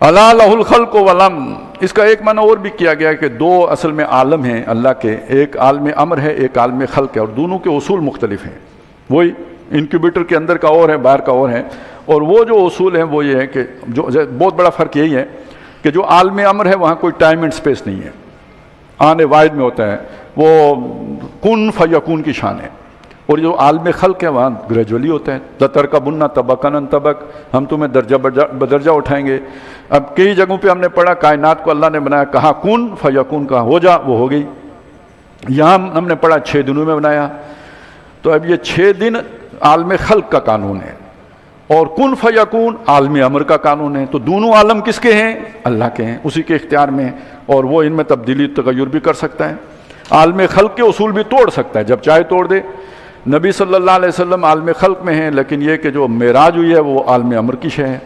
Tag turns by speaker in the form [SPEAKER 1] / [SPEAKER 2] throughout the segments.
[SPEAKER 1] الا لہ الخلق والامر، اس کا ایک معنی اور بھی کیا گیا ہے کہ دو اصل میں عالم ہیں اللہ کے، ایک عالم امر ہے، ایک عالم خلق ہے، اور دونوں کے اصول مختلف ہیں، وہی انکیوبیٹر کے اندر کا اور ہے، باہر کا اور ہے، اور وہ جو اصول ہیں وہ یہ ہے کہ جو بہت بڑا فرق یہی ہے کہ جو عالم امر ہے وہاں کوئی ٹائم اینڈ سپیس نہیں ہے، آنے واحد میں ہوتا ہے، وہ کن فیکون کی شان ہے، اور جو عالم خلق ہے وہاں گریجولی ہوتا ہے، لترکبن طبقا عن طبق، ہم تمہیں درجہ بدرجہ اٹھائیں گے۔ اب کئی جگہوں پہ ہم نے پڑھا کائنات کو اللہ نے بنایا، کہا کن فیکون، کہا ہو جا، وہ ہو گئی۔ یہاں ہم نے پڑھا 6 دنوں میں بنایا، تو اب یہ 6 دن عالم خلق کا قانون ہے، اور کن فیکون عالم امر کا قانون ہے، تو دونوں عالم کس کے ہیں؟ اللہ کے ہیں، اسی کے اختیار میں، اور وہ ان میں تبدیلی تغیر بھی کر سکتا ہے، عالم خلق کے اصول بھی توڑ سکتا ہے جب چاہے توڑ دے۔ نبی صلی اللہ علیہ وسلم عالم خلق میں ہیں، لیکن یہ کہ جو معراج ہوئی ہے وہ عالم امر کی شے ہے۔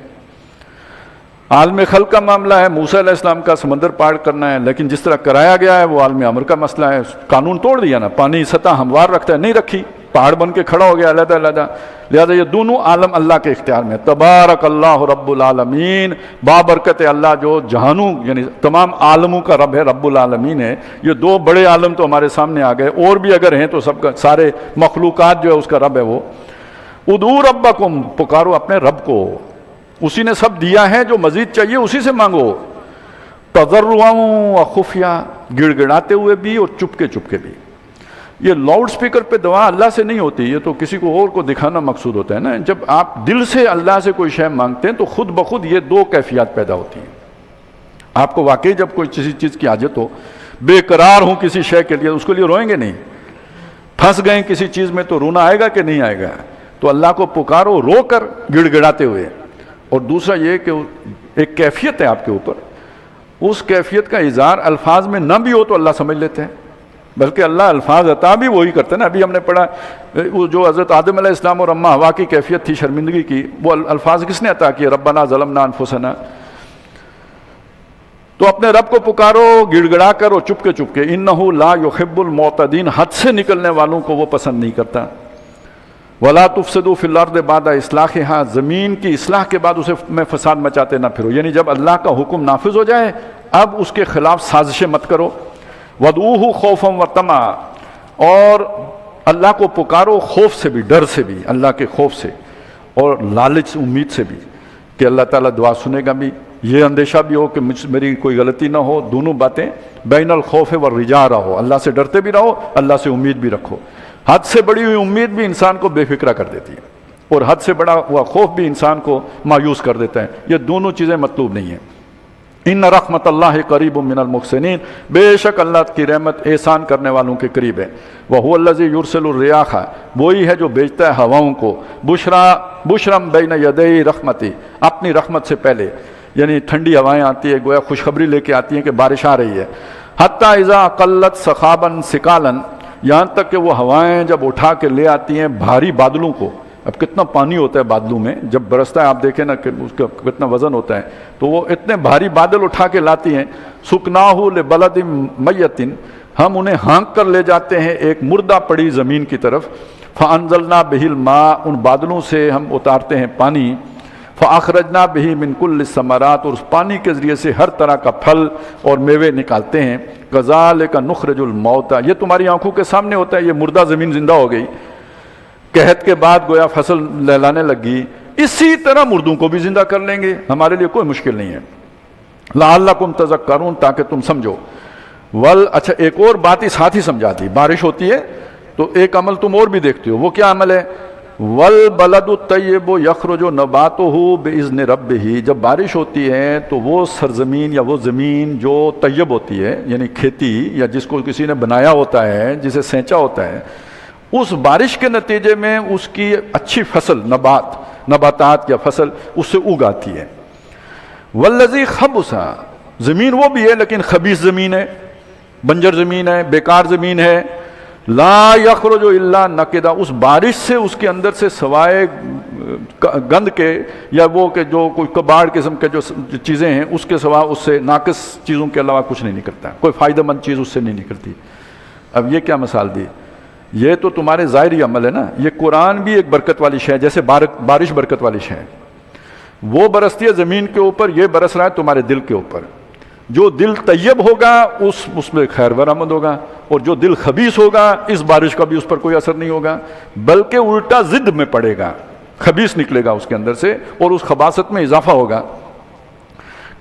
[SPEAKER 1] عالم خلق کا معاملہ ہے موسیٰ علیہ السلام کا سمندر پار کرنا ہے، لیکن جس طرح کرایا گیا ہے وہ عالم امر کا مسئلہ ہے، قانون توڑ دیا نا، پانی سطح ہموار رکھتا ہے، نہیں رکھی، پہاڑ بن کے کھڑا ہو گیا علیحدہ علیحدہ، لہذا یہ دونوں عالم اللہ کے اختیار میں۔ تبارک اللہ رب العالمین، بابرکت اللہ جو جہانوں یعنی تمام عالموں کا رب ہے، رب العالمین ہے۔ یہ دو بڑے عالم تو ہمارے سامنے آ گئے، اور بھی اگر ہیں تو سب کا سارے مخلوقات جو ہے اس کا رب ہے وہ۔ ادعوا ربکم، پکارو اپنے رب کو، اسی نے سب دیا ہے، جو مزید چاہیے اسی سے مانگو، تضرعا و خفیہ، گڑ گڑاتے ہوئے بھی اور چپکے چپکے بھی۔ یہ لاؤڈ سپیکر پہ دعا اللہ سے نہیں ہوتی، یہ تو کسی کو اور کو دکھانا مقصود ہوتا ہے نا۔ جب آپ دل سے اللہ سے کوئی شے مانگتے ہیں تو خود بخود یہ دو کیفیات پیدا ہوتی ہیں۔ آپ کو واقعی جب کوئی کسی چیز کی حاجت ہو، بے قرار ہوں کسی شے کے لیے، اس کے لیے روئیں گے نہیں، پھنس گئے کسی چیز میں تو رونا آئے گا کہ نہیں آئے گا؟ تو اللہ کو پکارو رو کر، گڑ گڑاتے ہوئے۔ اور دوسرا یہ کہ ایک کیفیت ہے آپ کے اوپر، اس کیفیت کا اظہار الفاظ میں نہ بھی ہو تو اللہ سمجھ لیتے ہیں، بلکہ اللہ الفاظ عطا بھی وہی کرتے ہیں نا۔ ابھی ہم نے پڑھا وہ جو حضرت آدم علیہ السلام اور اماں حوا کی کیفیت تھی شرمندگی کی، وہ الفاظ کس نے عطا کیے؟ ربنا ظلمنا انفسنا۔ تو اپنے رب کو پکارو گڑ گڑا کر اور چپکے چپکے، انہ لا یحب المعتدین، حد سے نکلنے والوں کو وہ پسند نہیں کرتا۔ ولا تفسدوا فی الارض بعد اصلاحها، زمین کی اصلاح کے بعد اسے میں فساد مچاتے نہ پھرو، یعنی جب اللہ کا حکم نافذ ہو جائے اب اس کے خلاف سازشیں مت کرو۔ وادعوہ خوفا وطمعا، اور اللہ کو پکارو خوف سے بھی، ڈر سے بھی، اللہ کے خوف سے، اور لالچ امید سے بھی کہ اللہ تعالیٰ دعا سنے گا بھی، یہ اندیشہ بھی ہو کہ میری کوئی غلطی نہ ہو۔ دونوں باتیں بین الخوف والرجاء رہو، اللہ سے ڈرتے بھی رہو، اللہ سے امید بھی رکھو۔ حد سے بڑی ہوئی امید بھی انسان کو بے فکرہ کر دیتی ہے، اور حد سے بڑا ہوا خوف بھی انسان کو مایوس کر دیتا ہے۔ یہ دونوں چیزیں مطلوب نہیں ہیں۔ ان رحمت اللہ قریب من المحسنین، بے شک اللہ کی رحمت احسان کرنے والوں کے قریب ہے۔ وہو الذی یرسل الرياح، وہی ہے جو بھیجتا ہے ہواؤں کو، بشرم بین یدی رحمتی، اپنی رحمت سے پہلے، یعنی ٹھنڈی ہوائیں آتی ہے، گویا خوشخبری لے کے آتی ہیں کہ بارش آ رہی ہے۔ حتی اذا قلت سحابا ثقالا، یہاں تک کہ وہ ہوائیں جب اٹھا کے لے آتی ہیں بھاری بادلوں کو۔ اب کتنا پانی ہوتا ہے بادلوں میں، جب برستا ہے آپ دیکھیں نا کہ اس کا کتنا وزن ہوتا ہے، تو وہ اتنے بھاری بادل اٹھا کے لاتی ہیں۔ سکناہ لبلد میت، ہم انہیں ہانک کر لے جاتے ہیں ایک مردہ پڑی زمین کی طرف۔ فانزلنا بہ الماء، ان بادلوں سے ہم اتارتے ہیں پانی۔ فاخرجنا بہ من کل الثمرات، اور اس پانی کے ذریعے سے ہر طرح کا پھل اور میوے نکالتے ہیں۔ کذالک نخرج الموتى، یہ تمہاری آنکھوں کے سامنے ہوتا ہے، یہ مردہ زمین زندہ ہو گئی، قحط کے بعد گویا فصل لہلانے لگی، اسی طرح مردوں کو بھی زندہ کر لیں گے، ہمارے لیے کوئی مشکل نہیں ہے۔ لعلکم تذکرون، تاکہ تم سمجھو۔ اچھا ایک اور بات اس ساتھ ہی سمجھا دی، بارش ہوتی ہے تو ایک عمل تم اور بھی دیکھتے ہو، وہ کیا عمل ہے؟ والبلد الطیب یخرج نباتہ باذن ربہ، جب بارش ہوتی ہے تو وہ سرزمین یا وہ زمین جو طیب ہوتی ہے، یعنی کھیتی یا جس کو کسی نے بنایا ہوتا ہے، جسے سینچا ہوتا ہے، اس بارش کے نتیجے میں اس کی اچھی فصل، نباتات یا فصل اس سے اگاتی ہے۔ والذی خبث، زمین وہ بھی ہے لیکن خبیث زمین ہے، بنجر زمین ہے، بیکار زمین ہے۔ لا یخرج الا نقدا، اس بارش سے اس کے اندر سے سوائے گند کے یا وہ کہ جو کوئی کباڑ قسم کے جو چیزیں ہیں اس کے سوا اس سے ناقص چیزوں کے علاوہ کچھ نہیں نکلتا، کوئی فائدہ مند چیز اس سے نہیں نکلتی۔ اب یہ کیا مثال دی؟ یہ تو تمہارے ظاہری عمل ہے نا، یہ قرآن بھی ایک برکت والی شے ہے، جیسے بارش برکت والی شے ہے، وہ برستی ہے زمین کے اوپر، یہ برس رہا ہے تمہارے دل کے اوپر. جو دل طیب ہوگا اس میں خیر برآمد ہوگا، اور جو دل خبیث ہوگا اس بارش کا بھی اس پر کوئی اثر نہیں ہوگا، بلکہ الٹا ضد میں پڑے گا، خبیث نکلے گا اس کے اندر سے اور اس خباثت میں اضافہ ہوگا.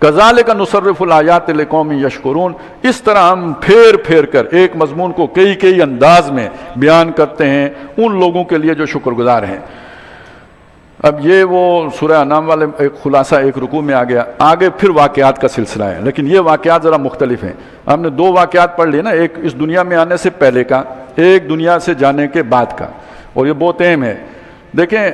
[SPEAKER 1] کذالک نصرف الآیات لقوم یشکرون، اس طرح ہم پھیر پھیر کر ایک مضمون کو کئی انداز میں بیان کرتے ہیں ان لوگوں کے لیے جو شکر گزار ہیں. اب یہ وہ سورہ انعام والے ایک خلاصہ ایک رکوع میں آ گیا، آگے پھر واقعات کا سلسلہ ہے، لیکن یہ واقعات ذرا مختلف ہیں. ہم نے 2 واقعات پڑھ لیے نا، ایک اس دنیا میں آنے سے پہلے کا، ایک دنیا سے جانے کے بعد کا، اور یہ بہت اہم ہے. دیکھیں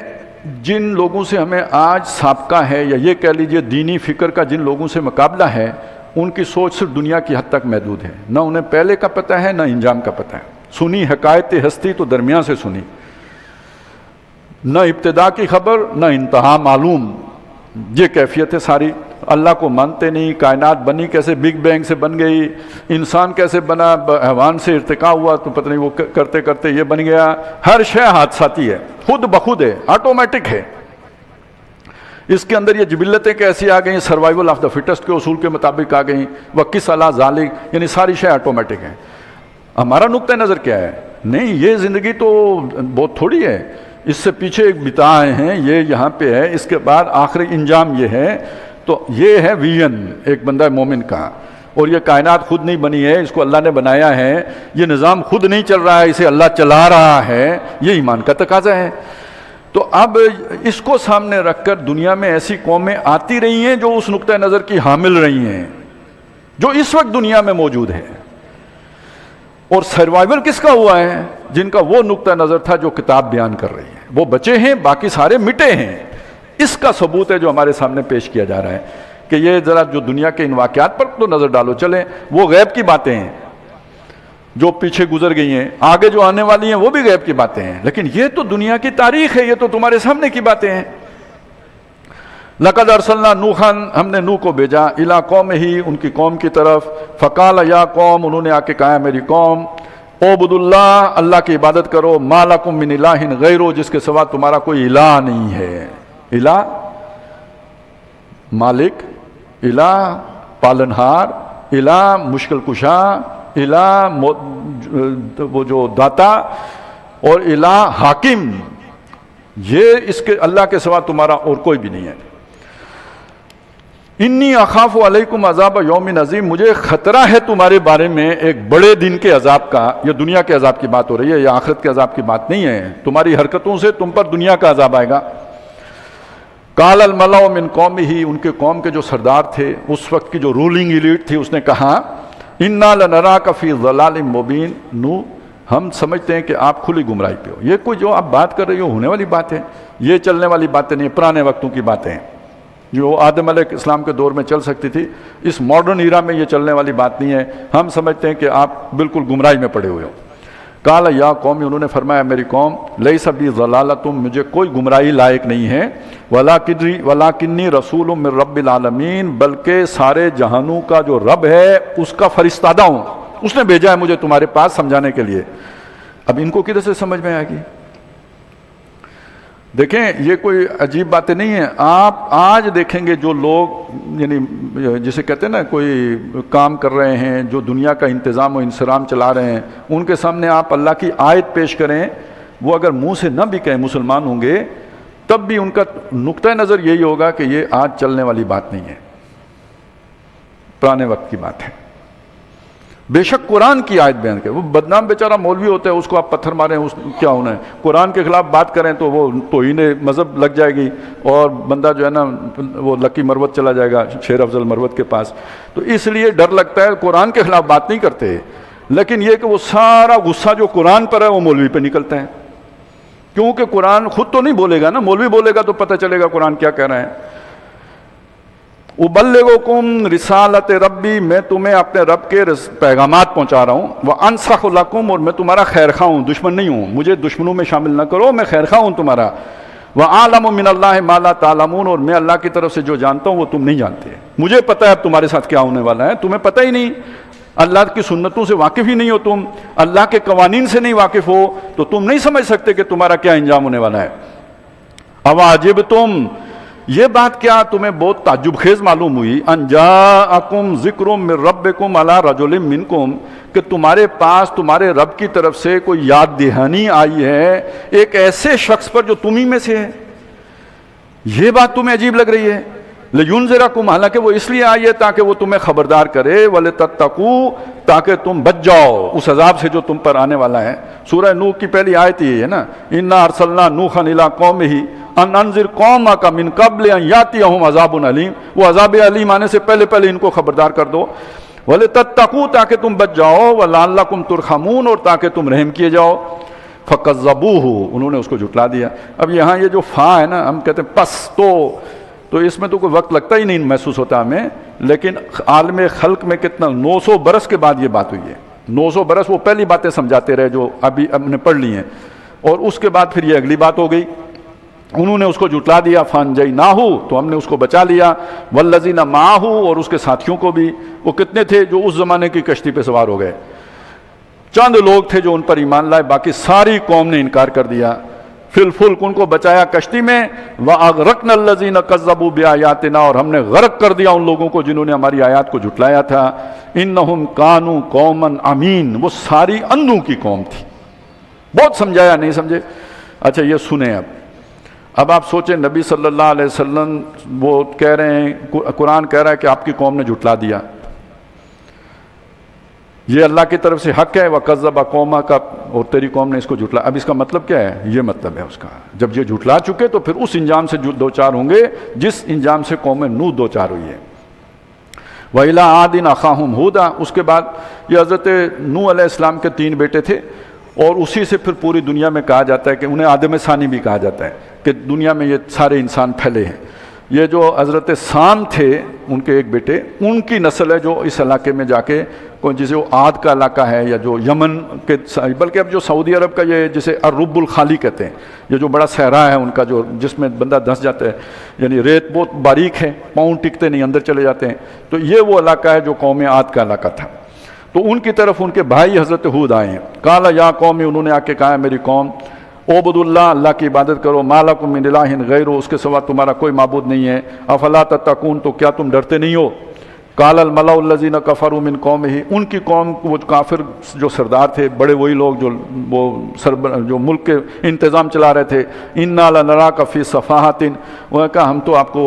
[SPEAKER 1] جن لوگوں سے ہمیں آج سابقہ ہے، یا یہ کہہ لیجئے دینی فکر کا جن لوگوں سے مقابلہ ہے، ان کی سوچ صرف دنیا کی حد تک محدود ہے، نہ انہیں پہلے کا پتہ ہے نہ انجام کا پتہ ہے. سنی حکایت ہستی تو درمیان سے سنی، نہ ابتدا کی خبر نہ انتہا معلوم، یہ کیفیت ہے ساری. اللہ کو مانتے نہیں، کائنات بنی کیسے، بگ بینگ سے بن گئی، انسان کیسے بنا، حیوان سے ارتقاء ہوا تو پتہ نہیں وہ کرتے کرتے یہ بن گیا. ہر شے حادثاتی ہے، خود بخود ہے، آٹومیٹک ہے. اس کے اندر یہ جبلتیں کیسی آ گئیں، سروائیول آف دا فٹسٹ کے اصول کے مطابق آ گئیں. وکس علی ذالک، یعنی ساری شے آٹومیٹک ہیں. ہمارا نقطہ نظر کیا ہے؟ نہیں، یہ زندگی تو بہت تھوڑی ہے، اس سے پیچھے ایک بتائیں ہیں، یہ یہاں پہ ہے، اس کے بعد آخری انجام یہ ہے. تو یہ ہے ویژن ایک بندہ مومن کا. اور یہ کائنات خود نہیں بنی ہے، اس کو اللہ نے بنایا ہے. یہ نظام خود نہیں چل رہا ہے، اسے اللہ چلا رہا ہے. یہ ایمان کا تقاضا ہے. تو اب اس کو سامنے رکھ کر دنیا میں ایسی قومیں آتی رہی ہیں جو اس نقطہ نظر کی حامل رہی ہیں جو اس وقت دنیا میں موجود ہے. اور سروائیول کس کا ہوا ہے؟ جن کا وہ نقطہ نظر تھا جو کتاب بیان کر رہی ہے. وہ بچے ہیں، باقی سارے مٹے ہیں. اس کا ثبوت ہے جو ہمارے سامنے پیش کیا جا رہا ہے کہ یہ ذرا جو دنیا کے ان واقعات پر تو نظر ڈالو. چلیں، وہ غیب کی باتیں ہیں جو پیچھے گزر گئی ہیں، آگے جو آنے والی ہیں وہ بھی غیب کی باتیں ہیں، لیکن یہ تو دنیا کی تاریخ ہے، یہ تو تمہارے سامنے کی باتیں ہیں. لقد ارسلنا نوحا، ہم نے نوح کو بھیجا، الی قومہ، ان کی قوم کی طرف. فقال یا قوم، انہوں نے آ کے کہا میری قوم، اعبدوا اللہ، اللہ کی عبادت کرو، ما لکم من الہ غیرہ، جس کے سوا تمہارا کوئی الہ نہیں ہے. الہ مالک، الہ پالنہار، الہ مشکل کشا، الہ وہ جو داتا، اور الہ حاکم. یہ اس کے اللہ کے سوا تمہارا اور کوئی بھی نہیں ہے. انی اخاف علیکم عذاب یوم عظیم، مجھے خطرہ ہے تمہارے بارے میں ایک بڑے دن کے عذاب کا. یہ دنیا کے عذاب کی بات ہو رہی ہے، یہ آخرت کے عذاب کی بات نہیں ہے. تمہاری حرکتوں سے تم پر دنیا کا عذاب آئے گا. قال الملأ من قومہ، ان کے قوم کے جو سردار تھے، اس وقت کی جو رولنگ ایلیٹ تھی، اس نے کہا انا لنراک فی ضلال مبین، نو ہم سمجھتے ہیں کہ آپ کھلی گمراہی پہ ہو. یہ کوئی جو آپ بات کر رہے ہو ہونے والی بات ہے، یہ چلنے والی باتیں نہیں، پرانے وقتوں کی باتیں ہیں جو آدم علیہ السلام کے دور میں چل سکتی تھی. اس ماڈرن ایرا میں یہ چلنے والی بات نہیں ہے. ہم سمجھتے ہیں کہ آپ بالکل گمراہی میں پڑے ہوئے ہو. قال یا قوم، انہوں نے فرمایا میری قوم، لیس بی ضلالۃ، مجھے کوئی گمراہی لائق نہیں ہے، ولکنی رسول من رب العالمین، بلکہ سارے جہانوں کا جو رب ہے اس کا فرستادہ ہوں. اس نے بھیجا ہے مجھے تمہارے پاس سمجھانے کے لیے. اب ان کو کدھر سے سمجھ میں آئے گی؟ دیکھیں یہ کوئی عجیب باتیں نہیں ہیں. آپ آج دیکھیں گے جو لوگ یعنی جسے کہتے ہیں نا کوئی کام کر رہے ہیں، جو دنیا کا انتظام و انصرام چلا رہے ہیں، ان کے سامنے آپ اللہ کی آیت پیش کریں، وہ اگر منہ سے نہ بھی کہیں مسلمان ہوں گے، تب بھی ان کا نقطہ نظر یہی ہوگا کہ یہ آج چلنے والی بات نہیں ہے، پرانے وقت کی بات ہے. بے شک قرآن کی آیت بیان کرے. وہ بدنام بیچارہ مولوی ہوتا ہے، اس کو آپ پتھر ماریں، اس کیا ہونا ہے. قرآن کے خلاف بات کریں تو وہ توہین مذہب لگ جائے گی، اور بندہ جو ہے نا وہ لکی مروت چلا جائے گا، شیر افضل مروت کے پاس. تو اس لیے ڈر لگتا ہے، قرآن کے خلاف بات نہیں کرتے. لیکن یہ کہ وہ سارا غصہ جو قرآن پر ہے وہ مولوی پہ نکلتا ہے، کیونکہ قرآن خود تو نہیں بولے گا نا، مولوی بولے گا تو پتہ چلے گا قرآن کیا کہہ رہے ہیں. ابلغکم رسالت ربی، میں تمہیں اپنے رب کے پیغامات پہنچا رہا ہوں. وانصح لکم، اور میں تمہارا خیر خواہ ہوں، دشمن نہیں ہوں. مجھے دشمنوں میں شامل نہ کرو، میں خیر خواہ ہوں تمہارا. وَأَعْلَمُ مِنَ اللَّهِ مَا لَا تَعْلَمُونَ، اور میں اللہ کی طرف سے جو جانتا ہوں وہ تم نہیں جانتے. مجھے پتہ ہے اب تمہارے ساتھ کیا ہونے والا ہے، تمہیں پتہ ہی نہیں. اللہ کی سنتوں سے واقف ہی نہیں ہو تم، اللہ کے قوانین سے نہیں واقف ہو، تو تم نہیں سمجھ سکتے کہ تمہارا کیا انجام ہونے والا ہے. اَوَعَجِبْتُمْ، یہ بات کیا تمہیں بہت تعجب خیز معلوم ہوئی؟ ان جاءکم ذکر من ربکم علی رجل منکم، کہ تمہارے پاس تمہارے رب کی طرف سے کوئی یاد دہانی آئی ہے ایک ایسے شخص پر جو تم ہی میں سے ہے، یہ بات تمہیں عجیب لگ رہی ہے؟ لینذرکم، حالانکہ وہ اس لیے آئی ہے تاکہ وہ تمہیں خبردار کرے، ولتتقوا، تاکہ تم بچ جاؤ اس عذاب سے جو تم پر آنے والا ہے۔ سورہ نوح کی پہلی آیت یہ ہے نا، انا ارسلنا نوحا الی قومہ ان انذر قومک من قبل ان یاتیہم عذاب علیم، وہ عذاب علیم آنے سے پہلے پہلے ان کو خبردار کر دو۔ ولتتقوا، تاکہ تم بچ جاؤ، ولعلکم ترحمون، اور تاکہ تم رحم کیے جاؤ۔ فکذبوہ، انہوں نے اس کو جھٹلا دیا۔ اب یہاں یہ جو فا ہے نا، ہم کہتے ہیں پس تو اس میں تو کوئی وقت لگتا ہی نہیں محسوس ہوتا ہمیں، لیکن عالم خلق میں کتنا 900 برس کے بعد یہ بات ہوئی ہے۔ 900 برس وہ پہلی باتیں سمجھاتے رہے جو ابھی ہم نے پڑھ لی ہیں، اور اس کے بعد پھر یہ اگلی بات ہو گئی، انہوں نے اس کو جھٹلا دیا۔ فانجیناہ، تو ہم نے اس کو بچا لیا، والذین معہ، اور اس کے ساتھیوں کو بھی۔ وہ کتنے تھے؟ جو اس زمانے کی کشتی پہ سوار ہو گئے، چند لوگ تھے جو ان پر ایمان لائے، باقی ساری قوم نے انکار کر دیا۔ فی الفلک، ان کو بچایا کشتی میں، وَأَغْرَقْنَا الَّذِينَ كَذَّبُوا بِآيَاتِنَا، اور ہم نے غرق کر دیا ان لوگوں کو جنہوں نے ہماری آیات کو جھٹلایا تھا۔ إِنَّهُمْ كَانُوا قَوْمًا عَمِينَ، وہ ساری اندھوں کی قوم تھی۔ بہت سمجھایا، نہیں سمجھے؟ اچھا یہ سنیں اب آپ سوچیں، نبی صلی اللہ علیہ وسلم وہ کہہ رہے ہیں، قرآن کہہ رہا ہے کہ آپ کی قوم نے جھٹلا دیا، یہ اللہ کی طرف سے حق ہے، وَكَذَّبَ قَوْمَكَ، اور تیری قوم نے اس کو جھٹلا۔ اب اس کا مطلب کیا ہے؟ یہ مطلب ہے اس کا، جب یہ جھٹلا چکے تو پھر اس انجام سے دو چار ہوں گے جس انجام سے قوم نوح دو چار ہوئی ہے۔ وَإِلَىٰ عَادٍ أَخَاهُمْ هُودًا، اس کے بعد یہ حضرت نوح علیہ السلام کے 3 بیٹے تھے، اور اسی سے پھر پوری دنیا میں کہا جاتا ہے کہ انہیں آدم ثانی بھی کہا جاتا ہے، کہ دنیا میں یہ سارے انسان پھیلے ہیں۔ یہ جو حضرت سام تھے ان کے ایک بیٹے، ان کی نسل ہے جو اس علاقے میں جا کے، جسے وہ عاد کا علاقہ ہے یا جو یمن کے، بلکہ اب جو سعودی عرب کا یہ جسے الرب الخالی کہتے ہیں، یہ جو بڑا صحرا ہے ان کا، جو جس میں بندہ دھنس جاتا ہے، یعنی ریت بہت باریک ہے، پاؤں ٹکتے نہیں، اندر چلے جاتے ہیں، تو یہ وہ علاقہ ہے جو قوم عاد کا علاقہ تھا۔ تو ان کی طرف ان کے بھائی حضرت ہود آئے ہیں۔ قال یا قوم، انہوں نے آ کے کہا ہے میری قوم، اعبدوا اللہ، اللہ کی عبادت کرو، ما لکم من الہ غیرہ، اس کے سوا تمہارا کوئی معبود نہیں ہے، افلا تتقون، تو کیا تم ڈرتے نہیں ہو؟ قال الملأ الذین کفروا من قومہ، ان کی قوم وہ کافر جو سردار تھے، بڑے وہی لوگ جو ملک کے انتظام چلا رہے تھے، انا لنراک فی صفاحۃ، وہ نے کہا ہم تو آپ کو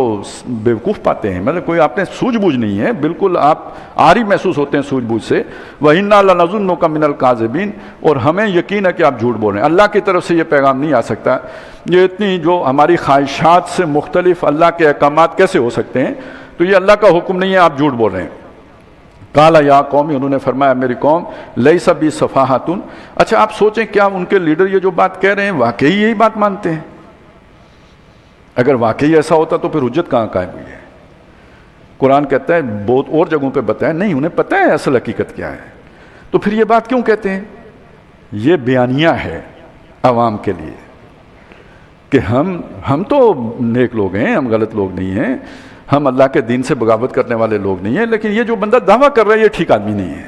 [SPEAKER 1] بیوقوف پاتے ہیں، مطلب کوئی آپ نے سوجھ بوجھ نہیں ہے، بالکل آپ عاری محسوس ہوتے ہیں سوجھ بوجھ سے، وَإِنَّا لَنَظُنُّكَ مِنَ الْكَاذِبِينَ، اور ہمیں یقین ہے کہ آپ جھوٹ بول رہے ہیں، اللہ کی طرف سے یہ پیغام نہیں آ سکتا۔ یہ اتنی جو ہماری خواہشات سے مختلف اللہ کے احکامات کیسے ہو سکتے ہیں؟ تو یہ اللہ کا حکم نہیں ہے، آپ جھوٹ بول رہے ہیں۔ قال یا قوم، انہوں نے فرمایا میری قوم، لیس بی صفاحۃ۔ اچھا آپ سوچیں کیا ان کے لیڈر یہ جو بات کہہ رہے ہیں واقعی یہی بات مانتے ہیں؟ اگر واقعی ایسا ہوتا تو پھر حجت کہاں قائم ہوئی ہے؟ قرآن کہتا ہے بہت اور جگہوں پہ بتایا، نہیں انہیں پتہ ہے اصل حقیقت کیا ہے، تو پھر یہ بات کیوں کہتے ہیں؟ یہ بیانیہ ہے عوام کے لیے کہ ہم تو نیک لوگ ہیں، ہم غلط لوگ نہیں ہیں، ہم اللہ کے دین سے بغاوت کرنے والے لوگ نہیں ہیں، لیکن یہ جو بندہ دعویٰ کر رہا ہے یہ ٹھیک آدمی نہیں ہے۔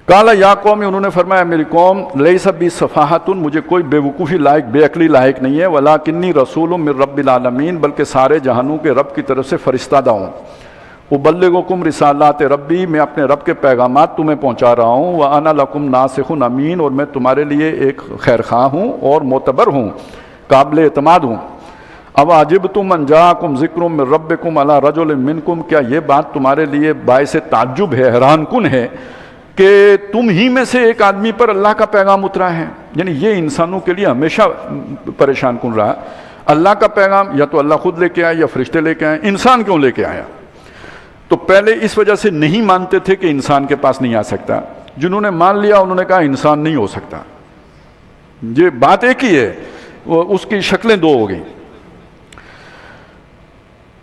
[SPEAKER 1] قال یا قوم، انہوں نے فرمایا میری قوم، لیس بی صفاحۃ، مجھے کوئی بے وقوفی لائق، بے عقلی لائق نہیں ہے، ولکنی رسول من رب العالمین، بلکہ سارے جہانوں کے رب کی طرف سے فرستادہ ہوں۔ ابلغکم رسالات ربی، میں اپنے رب کے پیغامات تمہیں پہنچا رہا ہوں، وانا لکم ناصح امین، اور میں تمہارے لیے ایک خیر خواہ ہوں اور معتبر ہوں، قابل اعتماد ہوں۔ اب عجبتم ان جاءکم ذکر من ربکم علی رجل منکم، کیا یہ بات تمہارے لیے باعث تعجب ہے، حیران کن ہے کہ تم ہی میں سے ایک آدمی پر اللہ کا پیغام اترا ہے؟ یعنی یہ انسانوں کے لیے ہمیشہ پریشان کن رہا، اللہ کا پیغام یا تو اللہ خود لے کے آیا یا فرشتے لے کے آئے، انسان کیوں لے کے آیا؟ تو پہلے اس وجہ سے نہیں مانتے تھے کہ انسان کے پاس نہیں آ سکتا، جنہوں نے مان لیا انہوں نے کہا انسان نہیں ہو سکتا، یہ بات ایک ہی ہے، وہ اس کی شکلیں دو ہو گئیں۔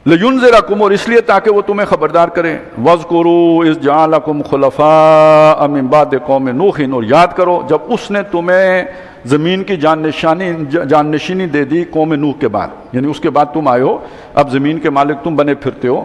[SPEAKER 1] لینذرکم، اور اس لیے تاکہ وہ تمہیں خبردار کریں، واذکروا اذ جعلکم خلفاء من بعد قوم نوح، اور یاد کرو جب اس نے تمہیں زمین کی جانشینی دے دی قوم نوح کے بعد، یعنی اس کے بعد تم آئے ہو، اب زمین کے مالک تم بنے پھرتے ہو۔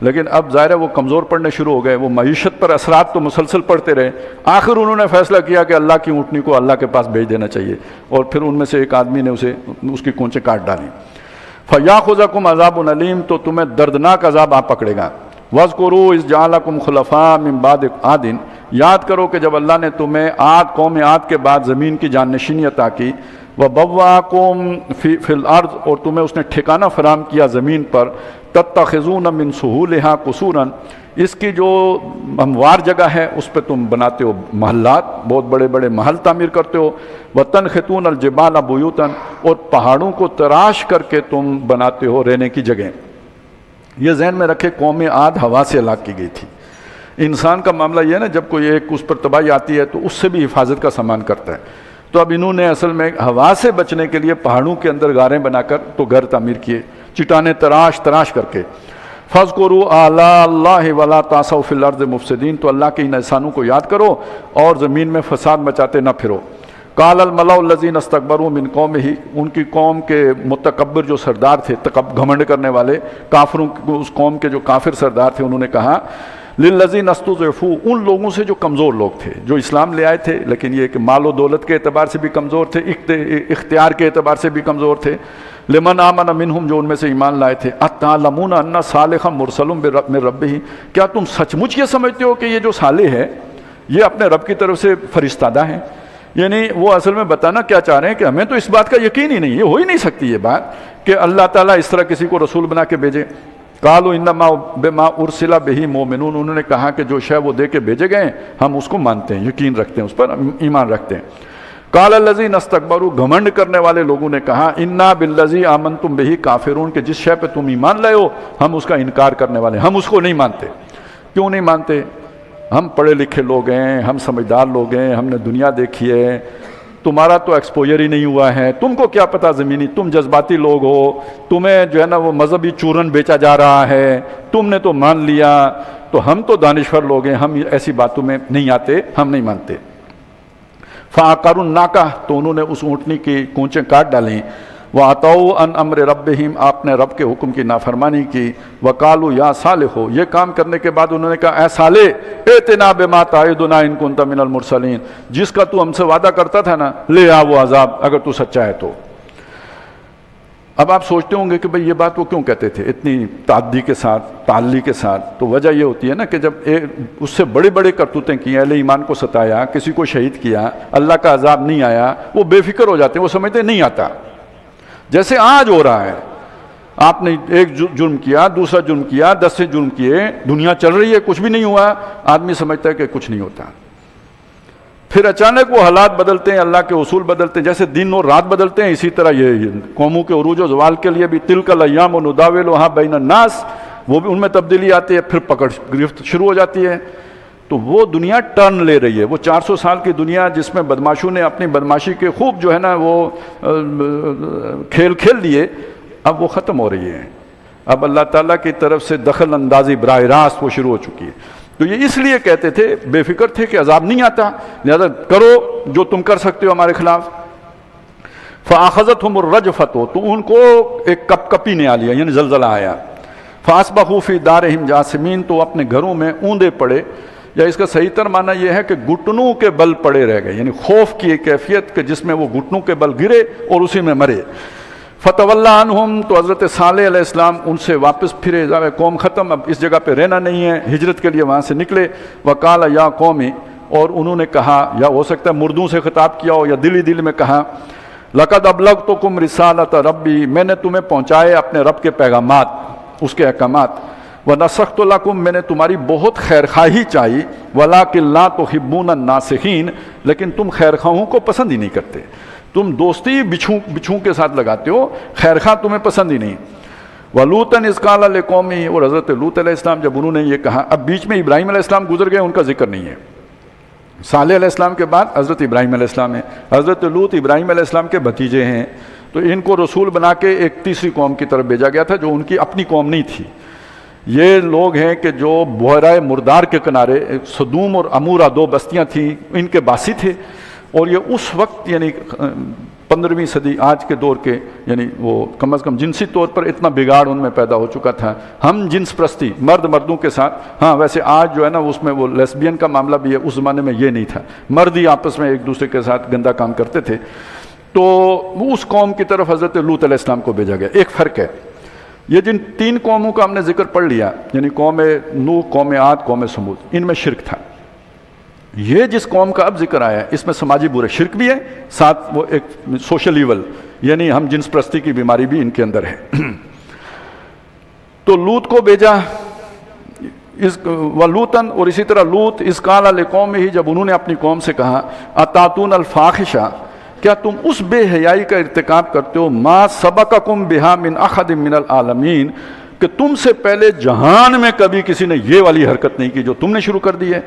[SPEAKER 1] لیکن اب ظاہر ہے وہ کمزور پڑنے شروع ہو گئے، وہ معیشت پر اثرات تو مسلسل پڑتے رہے، آخر انہوں نے فیصلہ کیا کہ اللہ کی اونٹنی کو اللہ کے پاس بھیج دینا چاہیے، اور پھر ان میں سے ایک آدمی نے اس کی کونچیں کاٹ ڈالیں۔ فَيَأْخُذَكُمْ عَذَابٌ أَلِيمٌ، تو تمہیں دردناک عذاب آ پکڑے گا۔ وَاذْكُرُوا إِذْ جَعَلَكُمْ خُلَفَاءَ مِن بَعْدِ عَادٍ، یاد کرو کہ جب اللہ نے تمہیں قوم عاد کے بعد زمین کی جانشینی عطا کی، وَبَوَّأَكُمْ فِي الْأَرْضِ، اور تمہیں اس نے ٹھکانہ فراہم کیا زمین پر، تَتَّخِذُونَ مِن سُهُولِهَا قُصُورًا، اس کی جو ہموار جگہ ہے اس پہ تم بناتے ہو محلات، بہت بڑے بڑے محل تعمیر کرتے ہو، وَتَنْحِتُونَ الْجِبَالَ بُيُوتًا، اور پہاڑوں کو تراش کر کے تم بناتے ہو رہنے کی جگہ۔ یہ ذہن میں رکھے قوم عاد ہوا سے ہلاک کی گئی تھی۔ انسان کا معاملہ یہ ہے نا، جب کوئی ایک اس پر تباہی آتی ہے تو اس سے بھی حفاظت کا سامان کرتا ہے، تو اب انہوں نے اصل میں ہوا سے بچنے کے لیے پہاڑوں کے اندر غاریں بنا کر تو گھر تعمیر کیے، چٹانیں تراش کر کے۔ فَاذْكُرُوا آلَاءَ اللَّهِ وَلَا تَعْثَوْا فِي الْأَرْضِ مُفْسِدِينَ، تو اللہ کے ان احسانوں کو یاد کرو اور زمین میں فساد مچاتے نہ پھرو۔ قَالَ الْمَلَأُ الَّذِينَ اسْتَكْبَرُوا مِنْ قَوْمِهِ، ان کی قوم کے متکبر جو سردار تھے، گھمنڈ کرنے والے کافروں، اس قوم کے جو کافر سردار تھے، انہوں نے کہا لِلَّذِينَ اسْتُضْعِفُوا، ان لوگوں سے جو کمزور لوگ تھے، جو اسلام لے آئے تھے لیکن یہ کہ مال و دولت کے اعتبار سے بھی کمزور تھے، اختیار کے اعتبار سے بھی کمزور تھے، لمن آمن منہم، جو ان میں سے ایمان لائے تھے، اتعلمون ان صالحا مرسل من ربہ، کیا تم سچ مچ یہ سمجھتے ہو کہ یہ جو صالح ہے یہ اپنے رب کی طرف سے فرستادہ ہے؟ یعنی وہ اصل میں بتانا کیا چاہ رہے ہیں کہ ہمیں تو اس بات کا یقین ہی نہیں، یہ ہو ہی نہیں سکتی یہ بات کہ اللہ تعالیٰ اس طرح کسی کو رسول بنا کے بھیجے۔ قالوا انما بما ارسل به مؤمنون، انہوں نے کہا کہ جو شے وہ دے کے بھیجے گئے ہم اس کو مانتے ہیں، یقین رکھتے ہیں، اس پر ایمان رکھتے ہیں۔ قال الذین استکبروا، گھمنڈ کرنے والے لوگوں نے کہا انا بالذی آمنتم بہ کافرون، کہ جس شے پہ تم ایمان لائے ہو ہم اس کا انکار کرنے والے، ہم اس کو نہیں مانتے۔ کیوں نہیں مانتے؟ ہم پڑھے لکھے لوگ ہیں، ہم سمجھدار لوگ ہیں، ہم نے دنیا دیکھی ہے، تمہارا تو ایکسپوجر ہی نہیں ہوا ہے، تم کو کیا پتہ زمینی، تم جذباتی لوگ ہو، تمہیں جو ہے نا وہ مذہبی چورن بیچا جا رہا ہے، تم نے تو مان لیا، تو ہم تو دانشور لوگ ہیں، ہم ایسی باتوں میں نہیں آتے، ہم نہیں مانتے۔ فَعَقَرُوا النَّاقَةَ، تو انہوں نے اس اونٹنی کی کونچیں کاٹ ڈالیں، وَعَتَوْا عَنْ أَمْرِ رَبِّهِمْ، آپ نے رب کے حکم کی نافرمانی کی، وَقَالُوا يَا صَالِحُ، یہ کام کرنے کے بعد انہوں نے کہا اے صالح ائتنا بما تعدنا ان كنت من المرسلین، جس کا تو ہم سے وعدہ کرتا تھا نا، لے آ وہ عذاب اگر تو سچا ہے تو۔ اب آپ سوچتے ہوں گے کہ بھئی یہ بات وہ کیوں کہتے تھے اتنی تعدی کے ساتھ، تعلی کے ساتھ؟ تو وجہ یہ ہوتی ہے نا کہ جب اس سے بڑے بڑے کرتوتیں کی، اہل ایمان کو ستایا، کسی کو شہید کیا، اللہ کا عذاب نہیں آیا، وہ بے فکر ہو جاتے ہیں، وہ سمجھتے نہیں آتا۔ جیسے آج ہو رہا ہے، آپ نے ایک جرم کیا، دوسرا جرم کیا، 10 سے جرم کیے، دنیا چل رہی ہے، کچھ بھی نہیں ہوا، آدمی سمجھتا ہے کہ کچھ نہیں ہوتا۔ پھر اچانک وہ حالات بدلتے ہیں، اللہ کے اصول بدلتے ہیں، جیسے دن اور رات بدلتے ہیں، اسی طرح یہ قوموں کے عروج و زوال کے لیے بھی تلک الایام نداولها بین الناس، وہ بھی ان میں تبدیلی آتی ہے، پھر پکڑ گرفت شروع ہو جاتی ہے۔ تو وہ دنیا ٹرن لے رہی ہے، وہ 400 سال کی دنیا جس میں بدماشوں نے اپنی بدماشی کے خوب جو ہے نا وہ کھیل لیے، اب وہ ختم ہو رہی ہے۔ اب اللہ تعالیٰ کی طرف سے دخل اندازی براہ راست وہ شروع ہو چکی ہے۔ تو یہ اس لیے کہتے تھے، بے فکر تھے کہ عذاب نہیں آتا، لہذا کرو جو تم کر سکتے ہو ہمارے خلاف۔ فَأَخَذَتْهُمُ الرَّجْفَةُ، تو ان کو ایک کپی نے آ لیا، یعنی زلزلہ آیا۔ فَأَصْبَحُوا فِي دَارِهِمْ جَاثِمِينَ، تو اپنے گھروں میں اوندے پڑے، یا اس کا صحیح تر معنی یہ ہے کہ گھٹنوں کے بل پڑے رہ گئے، یعنی خوف کی ایک کیفیت کہ جس میں وہ گھٹنوں کے بل گرے اور اسی میں مرے۔ فَتَوَلَّى عَنْهُمْ، تو حضرت صالح علیہ السلام ان سے واپس پھرے، قوم ختم، اب اس جگہ پہ رہنا نہیں ہے، ہجرت کے لیے وہاں سے نکلے۔ وَقَالَ يَا قَوْمِ، اور انہوں نے کہا، یا ہو سکتا ہے مردوں سے خطاب کیا ہو یا دل میں کہا، لَقَدْ أَبْلَغْتُكُمْ رِسَالَةَ رَبِّي، میں نے تمہیں پہنچائے اپنے رب کے پیغامات، اس کے احکامات۔ وَنَصَحْتُ لَكُمْ، میں نے تمہاری بہت خیر خواہی چاہی، وَلَٰكِن لَا تُحِبُّونَ النَّاصِحِينَ، لیکن تم خیر خواہوں کو پسند ہی نہیں کرتے، تم دوستی بچھوں کے ساتھ لگاتے ہو، خیر خواہ تمہیں پسند ہی نہیں۔ وَلُوطًا إِذْ قَالَ لِقَوْمِهِ، اور حضرت لوط علیہ السلام جب انہوں نے یہ کہا، اب بیچ میں ابراہیم علیہ السلام گزر گئے، ان کا ذکر نہیں ہے۔ صالح علیہ السلام کے بعد حضرت ابراہیم علیہ السلام ہیں، حضرت لوط ابراہیم علیہ السلام کے بھتیجے ہیں، تو ان کو رسول بنا کے ایک تیسری قوم کی طرف بھیجا گیا تھا جو ان کی اپنی قوم نہیں تھی۔ یہ لوگ ہیں کہ جو بحیرہ مردار کے کنارے، سدوم اور عمورہ 2 بستیاں تھیں، ان کے باسی تھے، اور یہ اس وقت یعنی 15ویں صدی آج کے دور کے، یعنی وہ کم از کم جنسی طور پر اتنا بگاڑ ان میں پیدا ہو چکا تھا، ہم جنس پرستی مرد مردوں کے ساتھ. ہاں ویسے آج جو ہے نا اس میں وہ لیسبین کا معاملہ بھی ہے، اس زمانے میں یہ نہیں تھا، مرد ہی آپس میں ایک دوسرے کے ساتھ گندا کام کرتے تھے. تو اس قوم کی طرف حضرت لوط علیہ السلام کو بھیجا گیا. ایک فرق ہے، یہ جن 3 قوموں کا ہم نے ذکر پڑھ لیا، یعنی قوم نوح، قوم عاد، قوم سمود، ان میں شرک تھا. یہ جس قوم کا اب ذکر آیا ہے اس میں سماجی برے شرک بھی ہے، ساتھ وہ ایک سوشل ایول یعنی ہم جنس پرستی کی بیماری بھی ان کے اندر ہے. تو لوط کو بھیجا وَلُوطًا، اور اسی طرح لوط اذ قال لقومہ، جب انہوں نے اپنی قوم سے کہا اتاتون الفاحشہ، کیا تم اس بے حیائی کا ارتکاب کرتے ہو ما سبقکم بہا من احد من العالمین، کہ تم سے پہلے جہان میں کبھی کسی نے یہ والی حرکت نہیں کی جو تم نے شروع کر دی ہے.